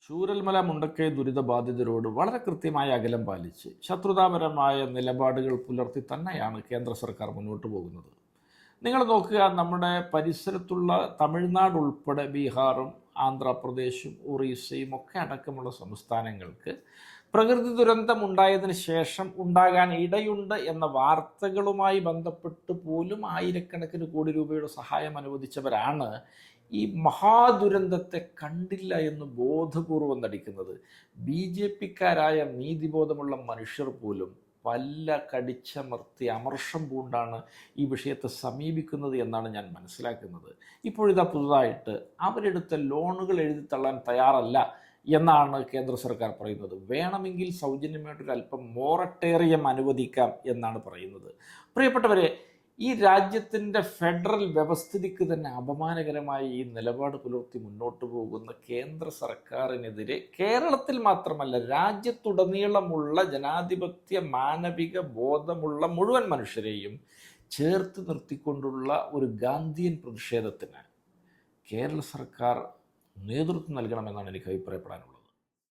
ചൂരൽമല മുണ്ടക്കൈ ദുരിതബാധിതരോട് വളരെ കൃത്യമായ അകലം പാലിച്ച് ശത്രുതാപരമായ നിലപാടുകൾ പുലർത്തി തന്നെയാണ് കേന്ദ്ര സർക്കാർ മുന്നോട്ട് പോകുന്നത്. നിങ്ങൾ നോക്കുക, നമ്മുടെ പരിസരത്തുള്ള തമിഴ്നാട് ഉൾപ്പെടെ ബീഹാറും ആന്ധ്രാപ്രദേശും ഒറീസയും ഒക്കെ അടക്കമുള്ള സംസ്ഥാനങ്ങൾക്ക് പ്രകൃതി ദുരന്തം ഉണ്ടായതിന് ശേഷം ഉണ്ടാകാൻ ഇടയുണ്ട് എന്ന വാർത്തകളുമായി ബന്ധപ്പെട്ട് പോലും ആയിരക്കണക്കിന് കോടി രൂപയുടെ സഹായം അനുവദിച്ചവരാണ് ഈ മഹാദുരന്തത്തെ കണ്ടില്ല എന്ന് ബോധപൂർവം നടിക്കുന്നത്. ബി ജെ പിക്കാരായ നീതിബോധമുള്ള മനുഷ്യർ പോലും പല്ല കടിച്ചമർത്തി അമർഷം പൂണ്ടാണ് ഈ വിഷയത്തെ സമീപിക്കുന്നത് എന്നാണ് ഞാൻ മനസ്സിലാക്കുന്നത്. ഇപ്പോഴിതാ പുതുതായിട്ട് അവരെടുത്ത ലോണുകൾ എഴുതിത്തള്ളാൻ തയ്യാറല്ല എന്നാണ് കേന്ദ്ര സർക്കാർ പറയുന്നത്. വേണമെങ്കിൽ സൗജന്യമായിട്ടൊരല്പം മൊറട്ടേറിയം അനുവദിക്കാം എന്നാണ് പറയുന്നത്. പ്രിയപ്പെട്ടവരെ, ഈ രാജ്യത്തിൻ്റെ ഫെഡറൽ വ്യവസ്ഥിതിക്ക് തന്നെ അപമാനകരമായി ഈ നിലപാട് പുലർത്തി മുന്നോട്ട് പോകുന്ന കേന്ദ്ര സർക്കാരിനെതിരെ കേരളത്തിൽ മാത്രമല്ല രാജ്യത്തുടനീളമുള്ള ജനാധിപത്യ മാനവിക ബോധമുള്ള മുഴുവൻ മനുഷ്യരെയും ചേർത്ത് നിർത്തിക്കൊണ്ടുള്ള ഒരു ഗാന്ധിയൻ പ്രതിഷേധത്തിന് കേരള സർക്കാർ നേതൃത്വം നൽകണമെന്നാണ് എനിക്ക് അഭിപ്രായപ്പെടാനുള്ളത്.